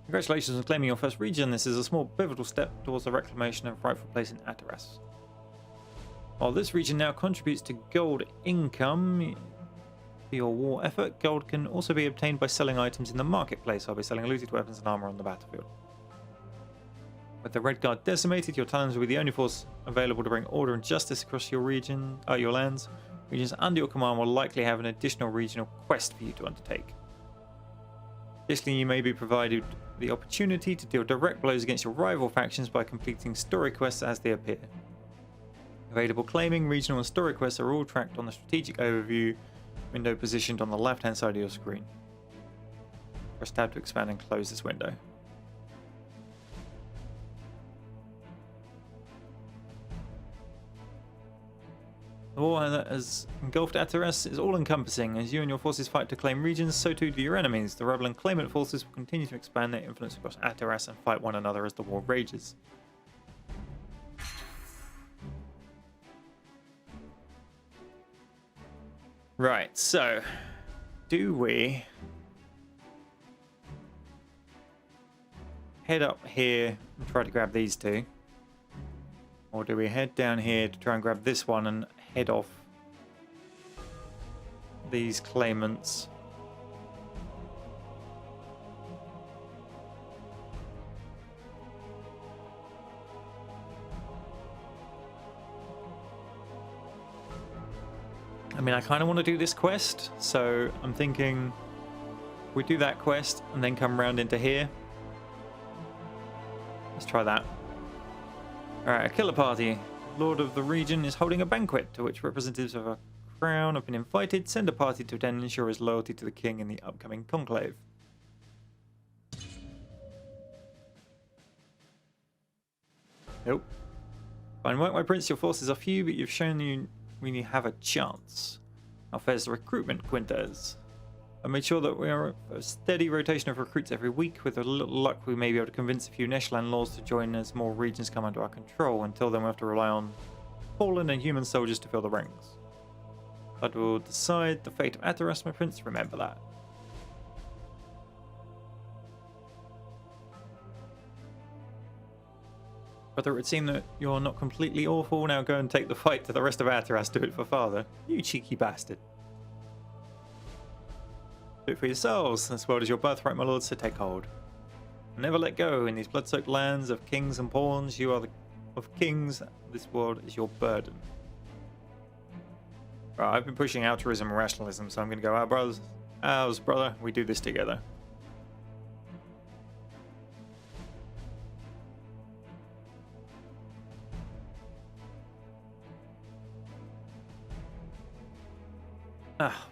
Congratulations on claiming your first region. This is a small pivotal step towards the reclamation of rightful place in Ataras. While this region now contributes to gold income for your war effort, gold can also be obtained by selling items in the marketplace. I'll be selling looted weapons and armor on the battlefield. With the Red Guard decimated, your talons will be the only force available to bring order and justice across your region, your lands. Regions under your command will likely have an additional regional quest for you to undertake. Additionally, you may be provided the opportunity to deal direct blows against your rival factions by completing story quests as they appear. Available claiming, regional and story quests are all tracked on the strategic overview window positioned on the left hand side of your screen. Press tab to expand and close this window. The war that has engulfed Ataras is all-encompassing. As you and your forces fight to claim regions, so too do your enemies. The rebel and claimant forces will continue to expand their influence across Ataras and fight one another as the war rages. Right, so do we head up here and try to grab these two? Or do we head down here to try and grab this one and head off these claimants? I mean, I kind of want to do this quest, so I'm thinking we do that quest and then come round into here. Let's try that. Alright, a killer party. Lord of the region is holding a banquet to which representatives of a crown have been invited. Send a party to attend and ensure his loyalty to the king in the upcoming conclave. Nope. Fine work, my prince. Your forces are few, but you've shown you really have a chance. How fares the recruitment, Quintez? I made sure that we are a steady rotation of recruits every week. With a little luck, we may be able to convince a few Neshlan lords to join as more regions come under our control. Until then, we have to rely on fallen and human soldiers to fill the ranks. But we'll decide the fate of Ataras, my prince. Remember that. Brother, it would seem that you're not completely awful. Now go and take the fight to the rest of Ataras. Do it for father. You cheeky bastard. Do it for yourselves. This world is your birthright, my lord, so take hold. Never let go. In these blood-soaked lands of kings and pawns, you are the of kings. This world is your burden. Right, I've been pushing altruism and rationalism, so I'm going to go, ours, brother, we do this together.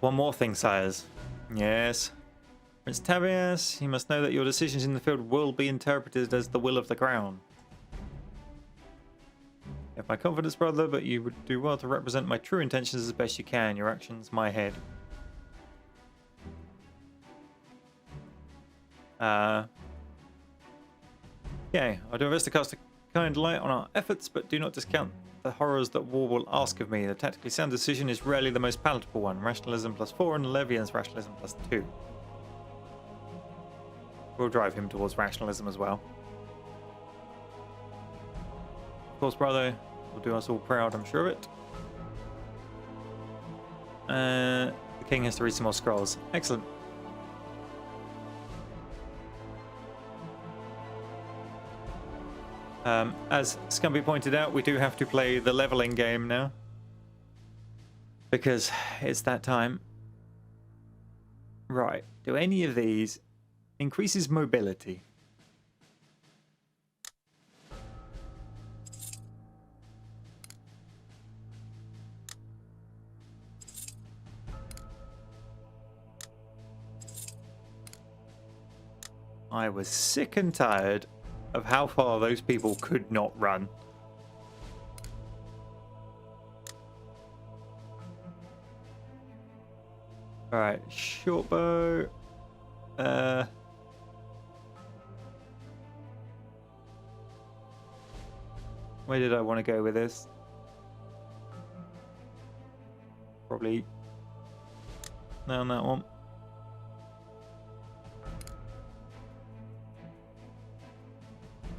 One more thing, sires. Yes. Prince Tabias, you must know that your decisions in the field will be interpreted as the will of the crown. You have my confidence, brother, but you would do well to represent my true intentions as best you can. Your actions, my head. Okay, I'll do my best to cast a kind light on our efforts, but do not discount the horrors that war will ask of me. The tactically sound decision is rarely the most palatable one. Rationalism +4 and Levian's rationalism +2. We'll drive him towards rationalism as well. Of course, brother, will do us all proud, I'm sure of it. The king has to read some more scrolls. Excellent. As Scumby pointed out, we do have to play the leveling game now. Because it's that time. Right. Do any of these increases mobility? I was sick and tired of how far those people could not run. Alright, short bow. Where did I want to go with this? Probably down that one.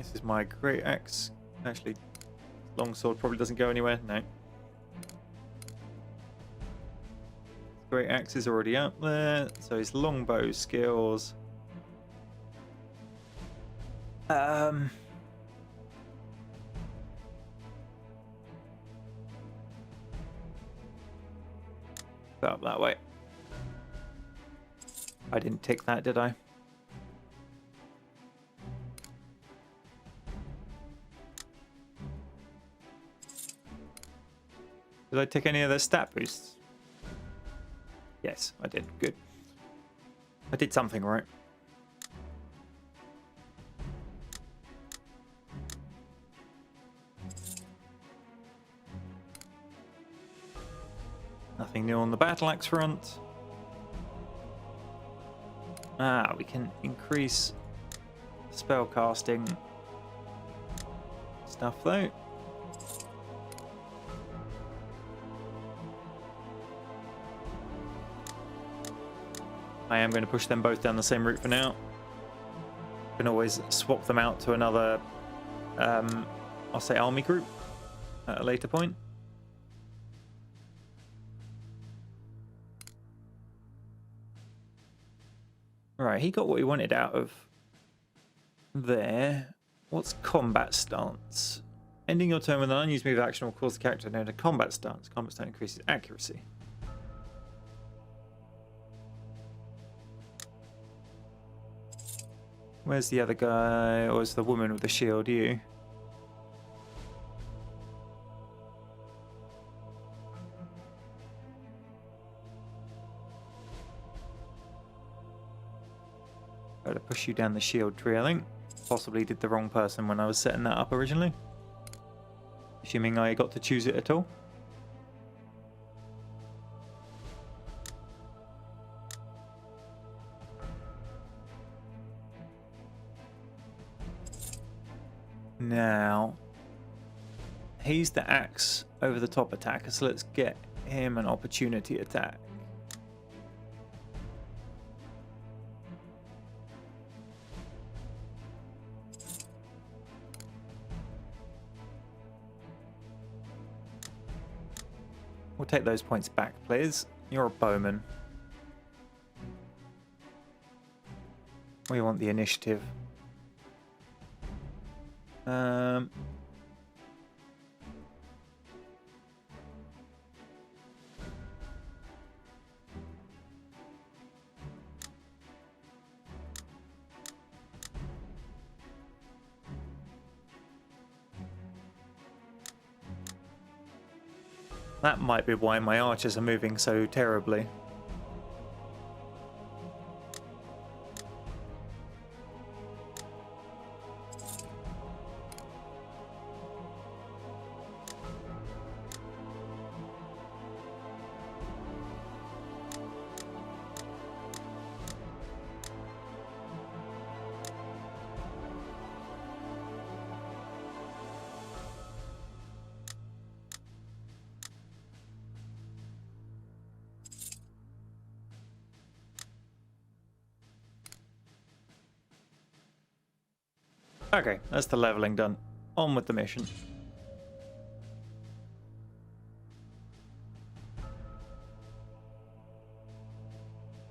This is my great axe. Actually, longsword probably doesn't go anywhere. No. Great axe is already up there, so his longbow skills. Up that way. I didn't tick that, did I? Did I tick any of their stat boosts? Yes, I did. Good. I did something right. Nothing new on the battle axe front. Ah, we can increase spell casting stuff though. I am going to push them both down the same route for now. Can always swap them out to another, I'll say army group at a later point. Right, he got what he wanted out of there. What's combat stance? Ending your turn with an unused move action will cause the character to enter combat stance. Combat stance increases accuracy. Where's the other guy? Or is the woman with the shield you? Better push you down the shield tree, I think. Possibly did the wrong person when I was setting that up originally. Assuming I got to choose it at all. Now, he's the axe over the top attacker, so let's get him an opportunity attack. We'll take those points back, please. You're a bowman. We want the initiative. That might be why my archers are moving so terribly. Okay, that's the leveling done. On with the mission.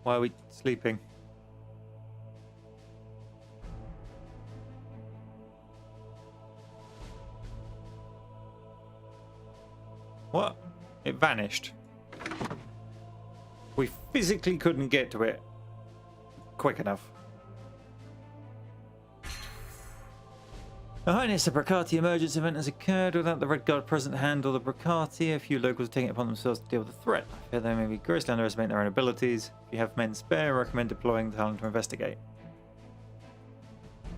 Why are we sleeping? What? It vanished. We physically couldn't get to it quick enough. Your Highness, a Bracati emergency event has occurred. Without the Red Guard present to handle the Bracati, a few locals are taking it upon themselves to deal with the threat. I fear they may be grossly underestimating their own abilities. If you have men spare, I recommend deploying the talent to investigate.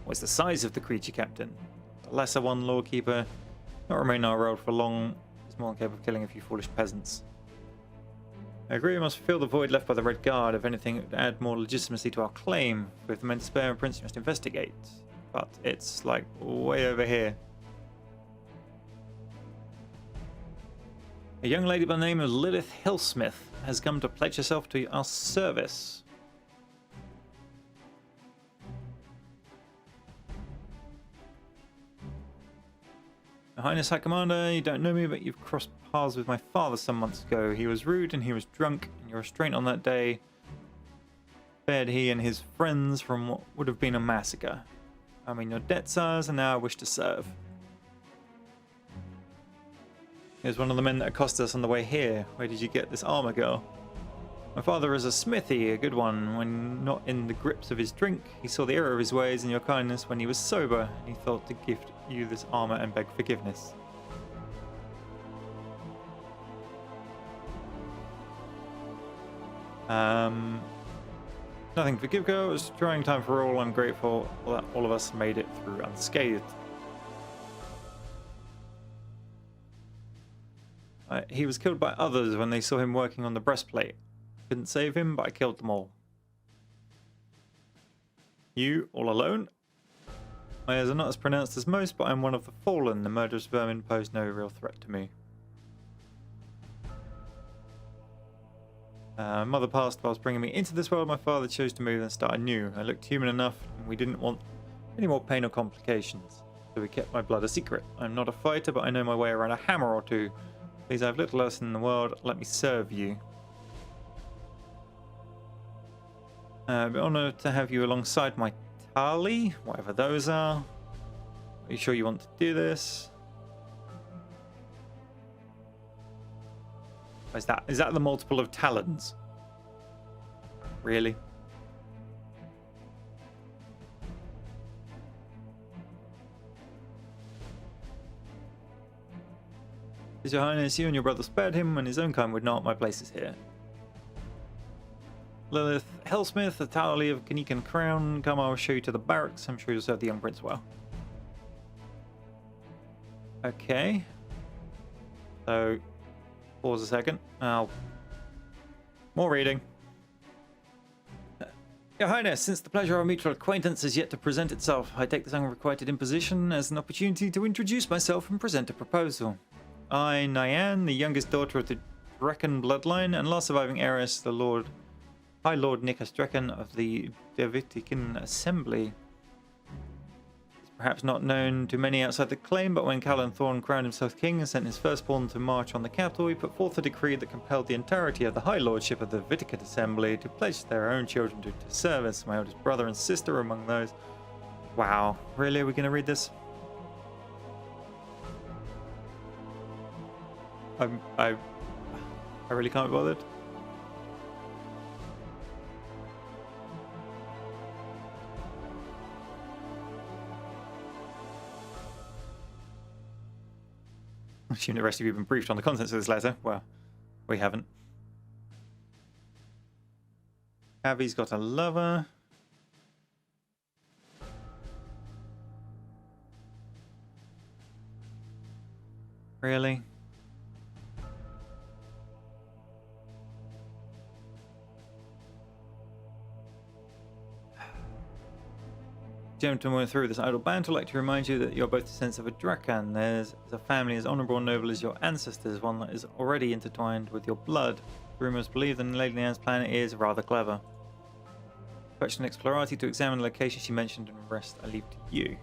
What's the size of the creature, Captain? The lesser one, Lawkeeper. Not remain our road for long. It's more than capable of killing a few foolish peasants. I agree we must fill the void left by the Red Guard. If anything, it would add more legitimacy to our claim. With the men spare, and Prince, you must investigate. But it's like way over here. A young lady by the name of Lilith Hillsmith has come to pledge herself to our service. Your Highness High Commander, you don't know me, but you've crossed paths with my father some months ago. He was rude and he was drunk, and your restraint on that day spared he and his friends from what would have been a massacre. I mean your debt, sirs, and now I wish to serve. He was one of the men that accosted us on the way here. Where did you get this armor, girl? My father is a smithy, a good one. When not in the grips of his drink, he saw the error of his ways and your kindness when he was sober, and he thought to gift you this armor and beg forgiveness. Nothing to forgive, girl. It was a trying time for all. I'm grateful that all of us made it through unscathed. He was killed by others when they saw him working on the breastplate. Couldn't save him, but I killed them all. You, all alone? My ears are not as pronounced as most, but I'm one of the fallen. The murderous vermin pose no real threat to me. Mother passed whilst bringing me into this world. My father chose to move and start anew. I looked human enough, and we didn't want any more pain or complications, so we kept my blood a secret. I'm not a fighter, but I know my way around a hammer or two. Please, I have little else in the world. Let me serve you. I'd be honoured to have you alongside my Tali, whatever those are. Are you sure you want to do this? Is that the multiple of talons? Really? Is your Highness, you and your brother spared him when his own kind would not. My place is here. Lilith Hellsmith, the Tali of Kanikan Crown. Come, I'll show you to the barracks. I'm sure you'll serve the young prince well. Okay. So, pause a second. More reading. Your Highness, since the pleasure of our mutual acquaintance is yet to present itself, I take this unrequited imposition as an opportunity to introduce myself and present a proposal. I, Nyan, the youngest daughter of the Drekken bloodline and last surviving heiress, the High Lord Nikas Drekken of the Devitican Assembly. It's perhaps not known to many outside the claim, but when Callan Thorn crowned himself king and sent his firstborn to march on the capital, he put forth a decree that compelled the entirety of the High Lordship of the Vitican Assembly to pledge their own children to service. My eldest brother and sister among those. Wow, really? Are we going to read this? I really can't be bothered. I assume the rest of you have been briefed on the contents of this letter. Well, we haven't. Abby's got a lover. Really? Gentlemen, through this idle banter, I'd like to remind you that you're both descendants of a Drakkan. There's a family as honourable and noble as your ancestors, one that is already intertwined with your blood. Rumours believe that Lady Leanne's plan is rather clever. Question Explorati to examine the location she mentioned, and the rest I leave to you.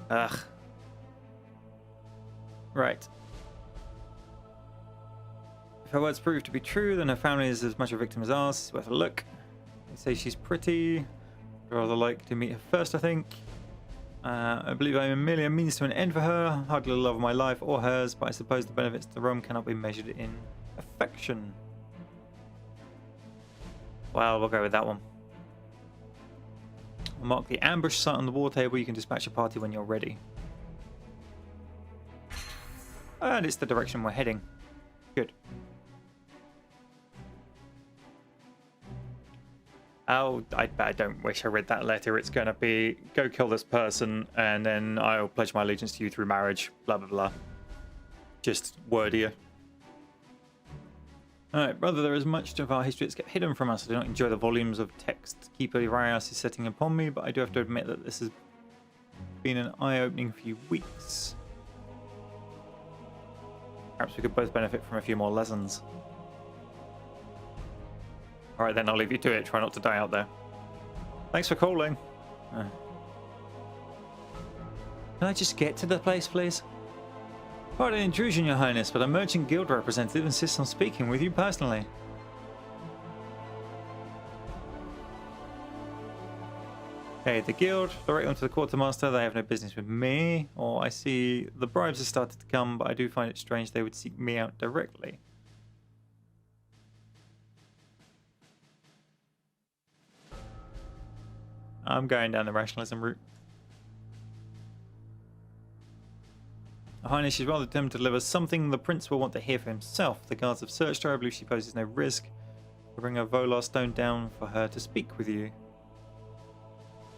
Ugh. Right. If her words prove to be true, then her family is as much a victim as ours. It's worth a look. They say she's pretty. I'd rather like to meet her first, I think. I believe I am merely a means to an end for her. Hardly the love of my life or hers, but I suppose the benefits to Rome cannot be measured in affection. Well, we'll go with that one. I'll mark the ambush site on the war table. You can dispatch your party when you're ready. And it's the direction we're heading. Good. Oh, I don't wish I read that letter. It's going to be, go kill this person, and then I'll pledge my allegiance to you through marriage, blah, blah, blah. Just wordier. Alright, brother, there is much of our history that's kept hidden from us. I do not enjoy the volumes of text Keeper Urias is setting upon me, but I do have to admit that this has been an eye-opening few weeks. Perhaps we could both benefit from a few more lessons. Alright then, I'll leave you to it. Try not to die out there. Thanks for calling. Can I just get to the place, please? Pardon the intrusion, Your Highness, but a merchant guild representative insists on speaking with you personally. Okay, the guild, direct them to the quartermaster. They have no business with me. Or I see the bribes have started to come, but I do find it strange they would seek me out directly. I'm going down the rationalism route. Her Highness, she's rather determined to deliver something the prince will want to hear for himself. The guards have searched her. I believe she poses no risk. We'll bring a Volar stone down for her to speak with you.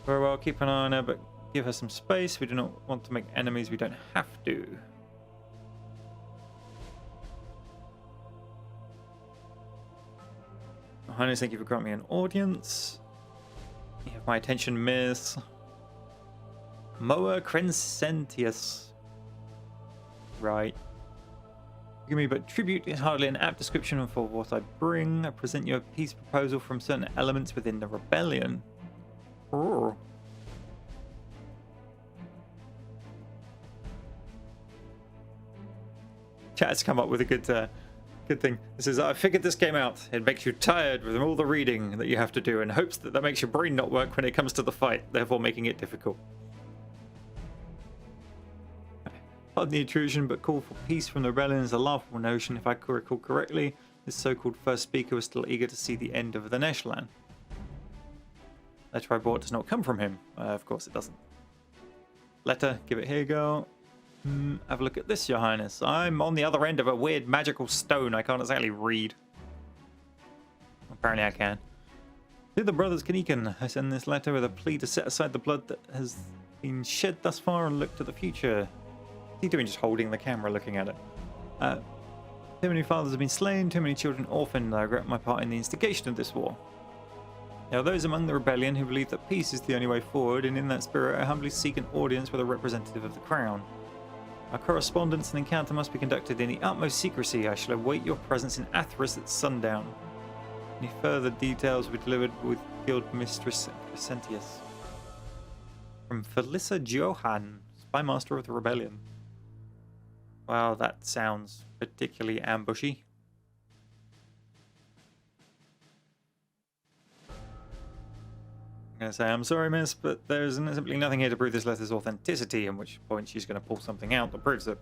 Very well, keep an eye on her, but give her some space. We do not want to make enemies we don't have to. Her Highness, thank you for granting me an audience. You have my attention, Miss Moa Crescentius. Right. Give me but tribute is hardly an apt description for what I bring. I present you a peace proposal from certain elements within the rebellion. Oh. Chat has come up with a good thing. This is, I figured this game out. It makes you tired with all the reading that you have to do and hopes that makes your brain not work when it comes to the fight, therefore making it difficult. Pardon the intrusion, but call for peace from the rebellion is a laughable notion. If I recall correctly, this so-called first speaker was still eager to see the end of the Neshlan. Letter I brought does not come from him. Of course it doesn't. Letter, give it here, girl. Have a look at this, Your Highness. I'm on the other end of a weird magical stone. I can't exactly read. Apparently I can. To the brothers Kanikan, I send this letter with a plea to set aside the blood that has been shed thus far and look to the future. What's he doing just holding the camera looking at it? Too many fathers have been slain, too many children orphaned. I regret my part in the instigation of this war. There are those among the rebellion who believe that peace is the only way forward, and in that spirit I humbly seek an audience with a representative of the crown. Our correspondence and encounter must be conducted in the utmost secrecy. I shall await your presence in Atheris at sundown. Any further details will be delivered with Guild Mistress Crescentius. From Felissa Johan, Spy Master of the Rebellion. Well, that sounds particularly ambushy. I'm going to say, I'm sorry, miss, but there's simply nothing here to prove this letter's authenticity, at which point she's going to pull something out that proves it.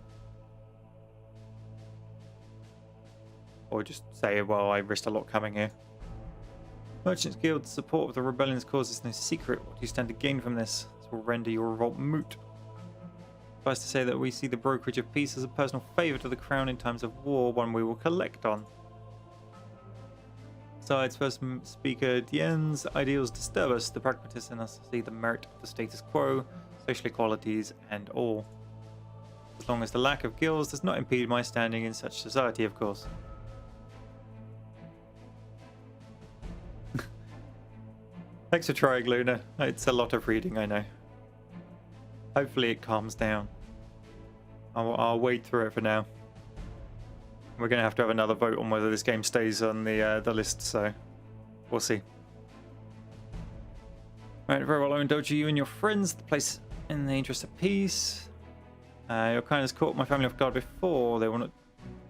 Or just say, well, I risked a lot coming here. Merchants Guild's support of the rebellion's cause is no secret. What do you stand to gain from this? This will render your revolt moot. Suffice to say that we see the brokerage of peace as a personal favour to the crown in times of war, one we will collect on. Besides, first speaker Dien's ideals disturb us. The pragmatists in us see the merit of the status quo, social equalities, and all. As long as the lack of guilds does not impede my standing in such society, of course. Thanks for trying, Luna. It's a lot of reading, I know. Hopefully it calms down. I'll wade through it for now. We're going to have another vote on whether this game stays on the list, so we'll see. Right, very well, I indulge you and your friends. The place in the interest of peace. Your kindness caught my family off guard before. They will not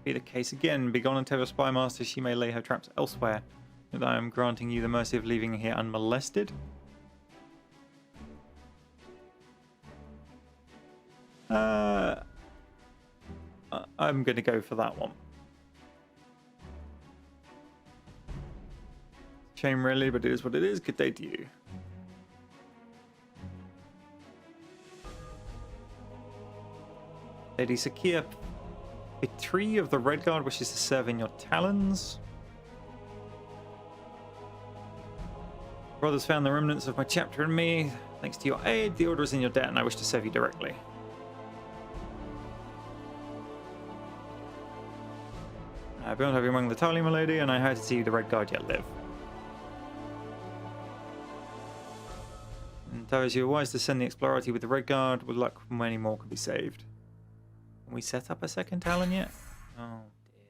be the case again. Begone and tell your spy master she may lay her traps elsewhere. That I am granting you the mercy of leaving here unmolested. I'm going to go for that one. Shame really, but it is what it is. Good day to you. Lady Sakia Petrie of the Red Guard wishes to serve in your talons. Brothers found the remnants of my chapter in me. Thanks to your aid, the order is in your debt and I wish to serve you directly. Beyond having among the Tali, my lady, and I hope to see the Red Guard yet live. And Tyrus, you are wise to send the Explorati with the Red Guard. With luck, many more can be saved. Can we set up a second Talon yet? Oh dear.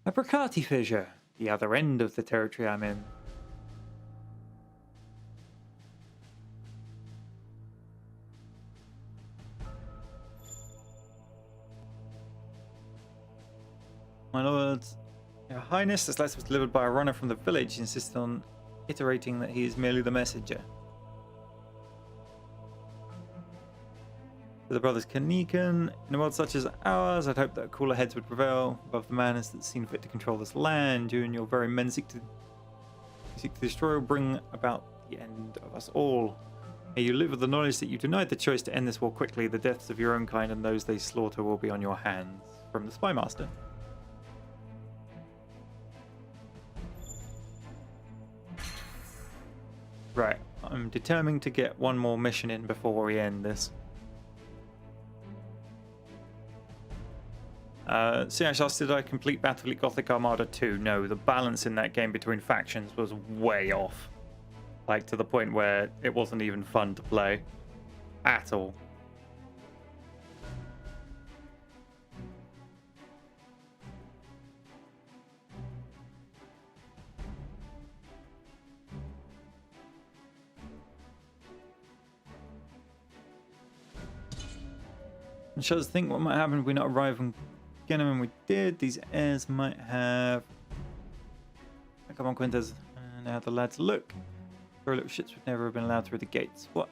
A Bracati fissure, the other end of the territory I'm in. My lords, Your Highness, this letter was delivered by a runner from the village. He insisted on iterating that he is merely the messenger. To the brothers Kanikan, in a world such as ours, I'd hope that cooler heads would prevail above the madness that's seen fit to control this land. You and your very men seek to destroy or bring about the end of us all. May you live with the knowledge that you denied the choice to end this war quickly. The deaths of your own kind and those they slaughter will be on your hands. From the Spy Master. Right, I'm determined to get one more mission in before we end this. Siash asked, did I complete Battlefleet Gothic Armada 2? No, the balance in that game between factions was way off. Like, to the point where it wasn't even fun to play. At all. And shows think what might happen if we not arrive on Genom, and we did. These heirs might have... Come on, Quintes. And now the lads look. Our little shits would never have been allowed through the gates. What?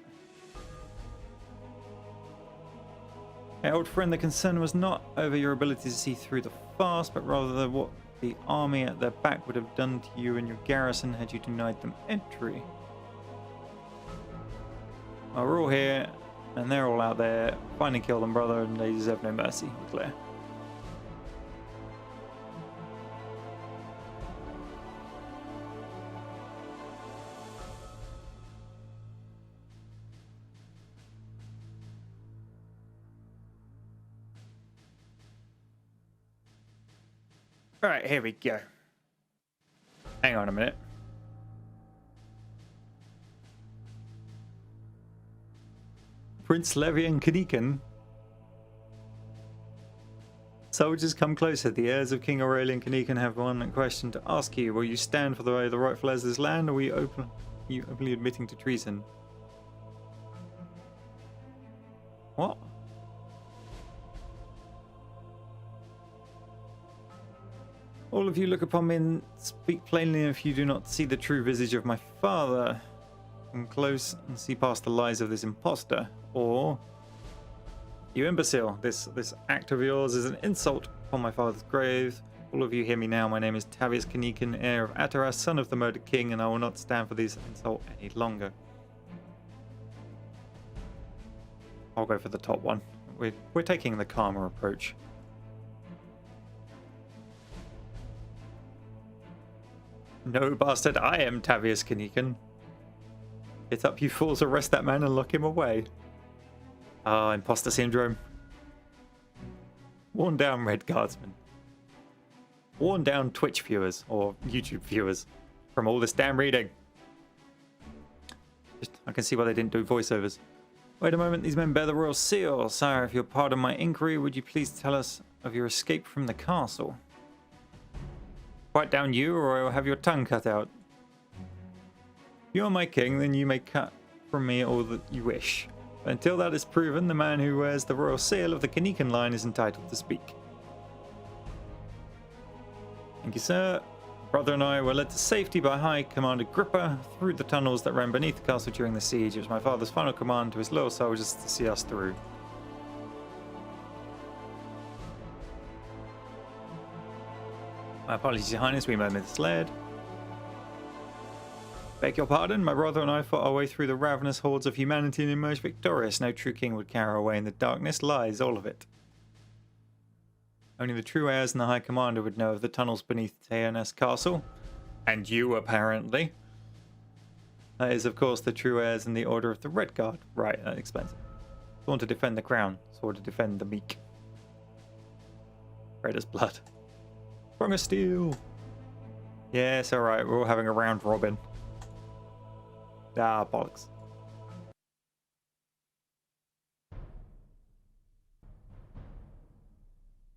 Hey, old friend, the concern was not over your ability to see through the fast, but rather what the army at their back would have done to you and your garrison had you denied them entry. Well, we're all here, and they're all out there. Find and kill them, brother, and they deserve no mercy. Clear. Alright, here we go. Hang on a minute. Prince Levian Kanikan. Soldiers, come closer. The heirs of King Aurelian Kanikan have one question to ask you. Will you stand for the rightful heirs of this land, or will you openly admitting to treason? What? All of you look upon me and speak plainly if you do not see the true visage of my father. Come close and see past the lies of this impostor. Or, you imbecile, this act of yours is an insult upon my father's grave. All of you hear me now. My name is Tavius Kanikan, heir of Ataras, son of the murdered king, and I will not stand for this insult any longer. I'll go for the top one. We're taking the calmer approach. No, bastard, I am Tavius Kanikan. Get up, you fools, arrest that man and lock him away. Ah, imposter syndrome. Worn down, Red Guardsman. Worn down Twitch viewers, or YouTube viewers, from all this damn reading. I can see why they didn't do voiceovers. Wait a moment, these men bear the royal seal. Sire, if you'll pardon my inquiry, would you please tell us of your escape from the castle? Quiet down, you, or I will have your tongue cut out. If you are my king, then you may cut from me all that you wish. But until that is proven, the man who wears the royal seal of the Kanikan line is entitled to speak. Thank you, sir. Brother and I were led to safety by High Commander Agrippa through the tunnels that ran beneath the castle during the siege. It was my father's final command to his loyal soldiers to see us through. My apologies, Your Highness, we may have misled. Beg your pardon, my brother and I fought our way through the ravenous hordes of humanity and emerged victorious. No true king would carry away in the darkness. Lies, all of it. Only the true heirs and the High Commander would know of the tunnels beneath Teonas Castle. And you, apparently. That is, of course, the true heirs in the Order of the Red Guard. Right, that explains it. Sworn to defend the crown, sworn to defend the meek. Red as blood. Strong as steel. Yes, alright, we're all having a round robin. Ah, bollocks.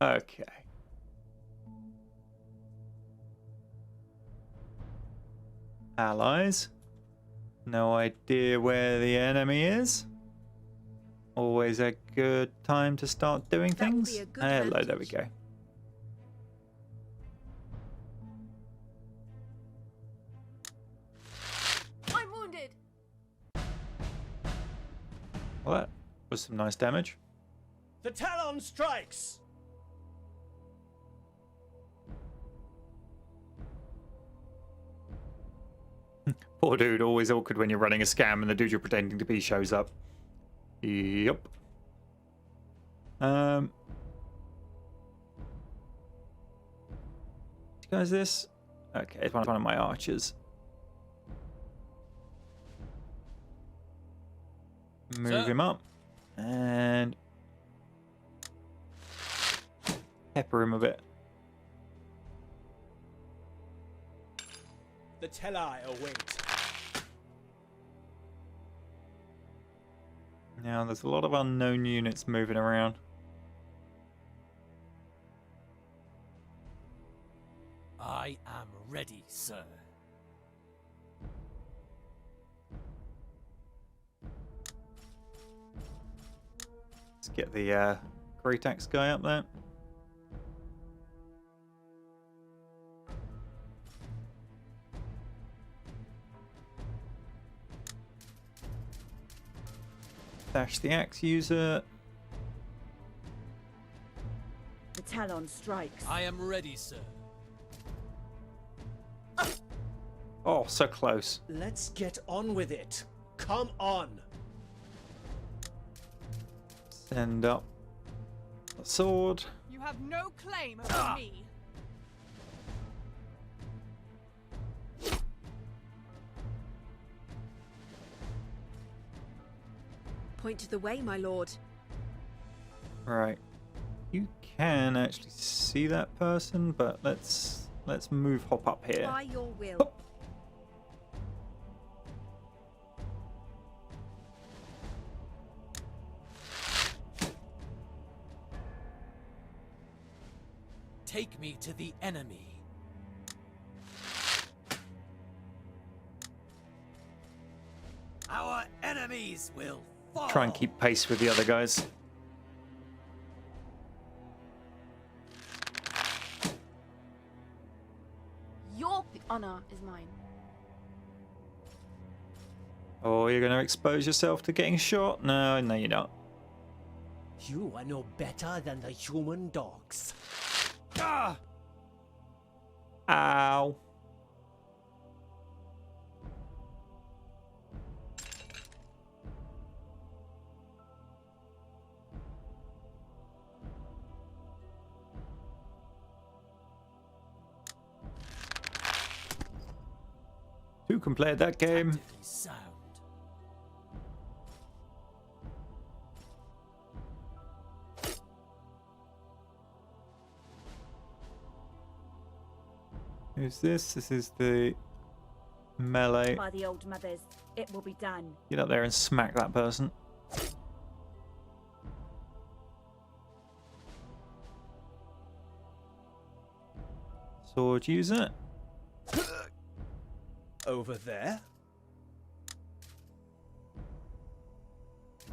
Okay. Allies. No idea where the enemy is. Always a good time to start doing things. Hello, there we go. Well, that was some nice damage. The Talon strikes! Poor dude, always awkward when you're running a scam and the dude you're pretending to be shows up. Yep. Guys, this? Okay, it's one of my archers. Move him up and pepper him a bit. The Telai await. Now, there's a lot of unknown units moving around. I am ready, sir. Let's get the Great Axe guy up there. Dash the axe user. The Talon strikes. I am ready, sir. Oh, so close. Let's get on with it. Come on. Send up a sword. You have no claim over me. Point to the way, my lord. Right. You can actually see that person, but let's move Hop up here. By your will. Hop. Take me to the enemy. Our enemies will fall. Try and keep pace with the other guys. Your honor is mine. Oh, you're going to expose yourself to getting shot? No, you're not. You are no better than the human dogs. Ah! Ow. Who can play that game? Tactically sound. Who's this? This is the melee. By the old mothers, it will be done. Get up there and smack that person. Sword user. Over there?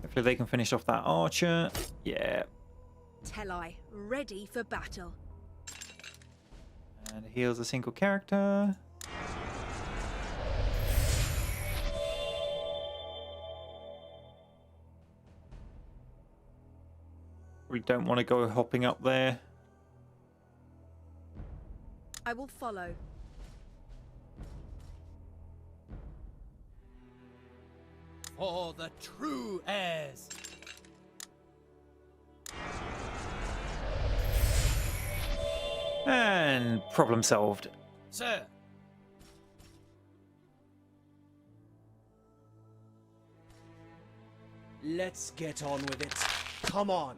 Hopefully they can finish off that archer. Yeah. Telai, ready for battle. And heals a single character. We don't want to go hopping up there. I will follow. For the true heirs. And problem solved. Sir. Let's get on with it. Come on.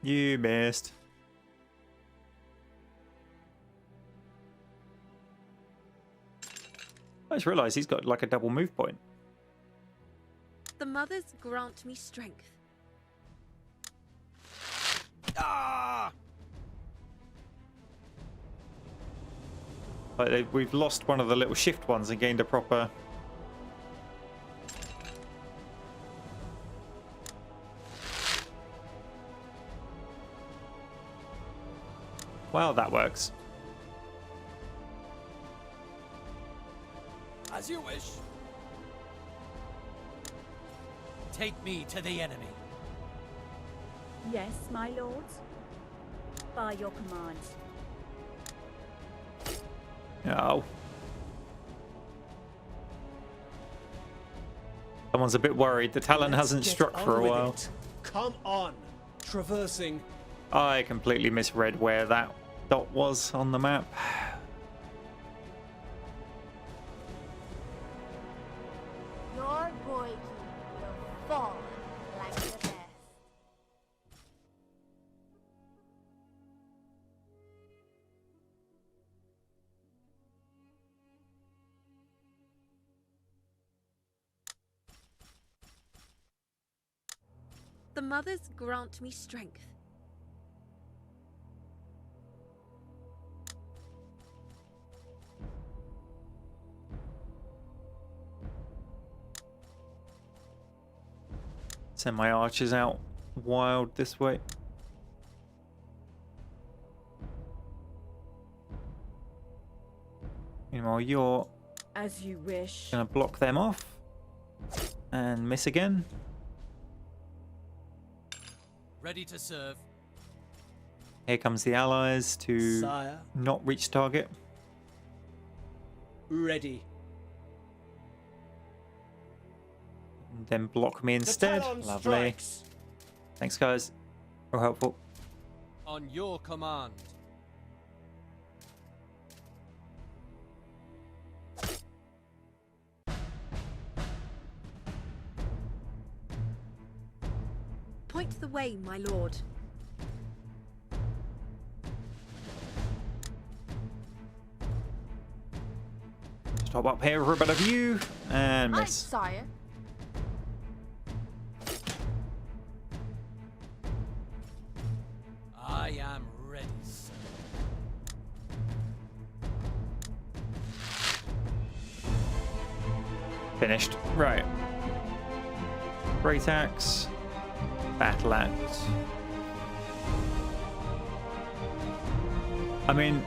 You missed. I just realised he's got like a double move point. The mothers grant me strength. Ah! Like we've lost one of the little shift ones and gained a proper. Well, that works. As you wish. Take me to the enemy. Yes, my lord. By your command. Oh. Someone's a bit worried. The Talon hasn't struck for a while. Come on. Traversing. I completely misread where that dot was on the map. Your boy will fall like the best. The mothers grant me strength. Send my archers out wild this way. Meanwhile, you're As you wish. gonna block them off and miss again. Ready to serve. Here comes the allies to Sire, not reach target. ready. And then block me instead. The Talon Lovely. strikes. Thanks, guys. Real helpful. On your command. Point the way, my lord. Stop up here for a better view and Aye, miss. sire. I am ready, sir. Finished. Right. Great axe. Battle axe. I mean,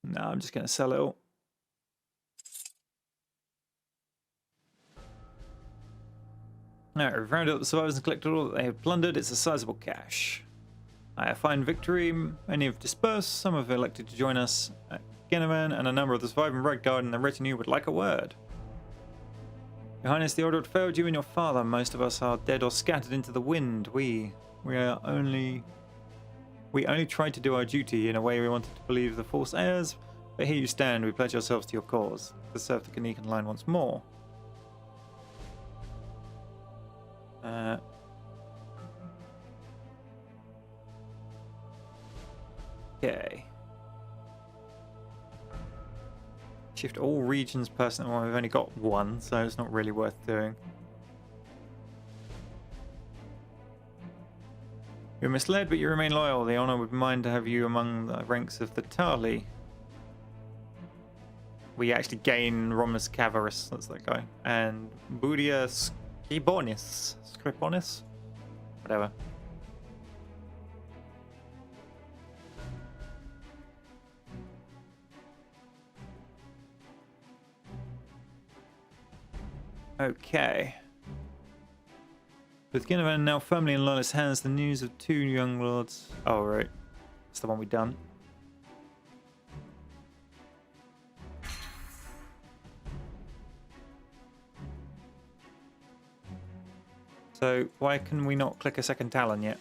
no, I'm just going to sell it all. Alright, we've rounded up the survivors and collected all that they have plundered. It's a sizable cache. A fine victory. Many have dispersed. Some have elected to join us at Gennevan, and a number of the surviving Red Guard and the retinue would like a word. Your Highness, the order had failed you and your father. Most of us are dead or scattered into the wind. We only tried to do our duty in a way we wanted to believe the false heirs, but here you stand. We pledge ourselves to your cause to serve the Kanikan line once more. Okay. Shift all regions personnel. Well, we've only got one, so it's not really worth doing. You're misled, but you remain loyal. The honor would be mine to have you among the ranks of the Tali. We actually gain Romulus Cavaris, that's that guy, and Budia Scribonis, whatever. Okay. With Gennevan now firmly in Lola's hands, the news of two young lords. Oh, right. That's the one we've done. So, why can we not click a second Talon yet?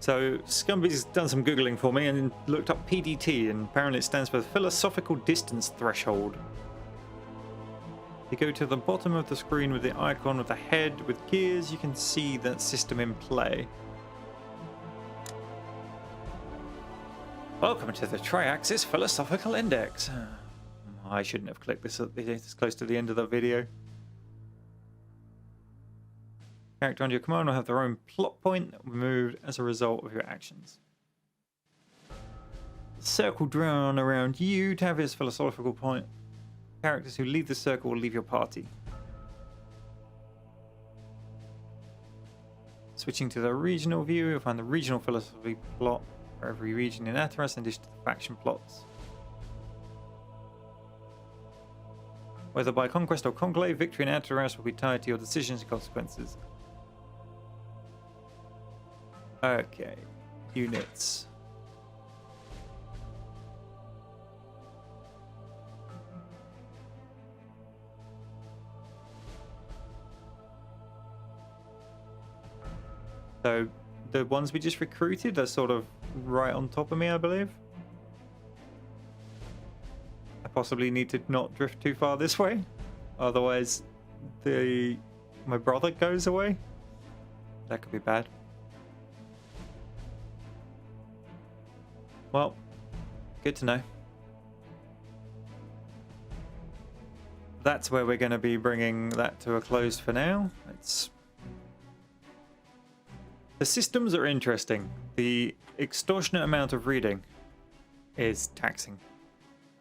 So, Scumby's done some Googling for me and looked up PDT, and apparently it stands for Philosophical Distance Threshold. If you go to the bottom of the screen with the icon with the head with gears, you can see that system in play. Welcome to the Triaxis Philosophical Index. I shouldn't have clicked this close to the end of the video. Character under your command will have their own plot point removed as a result of your actions. Circle drawn around you to have his philosophical point. Characters who leave the circle will leave your party. Switching to the regional view, you'll find the regional philosophy plot for every region in Ateras in addition to the faction plots. Whether by conquest or conclave, victory in Ateras will be tied to your decisions and consequences. Okay, units. So the ones we just recruited are sort of right on top of me, I believe. I possibly need to not drift too far this way, otherwise my brother goes away. That could be bad. Well, good to know. That's where we're going to be bringing that to a close for now. The systems are interesting. The extortionate amount of reading is taxing.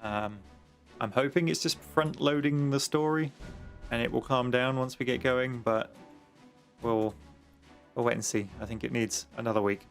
I'm hoping it's just front-loading the story and it will calm down once we get going, but we'll wait and see. I think it needs another week.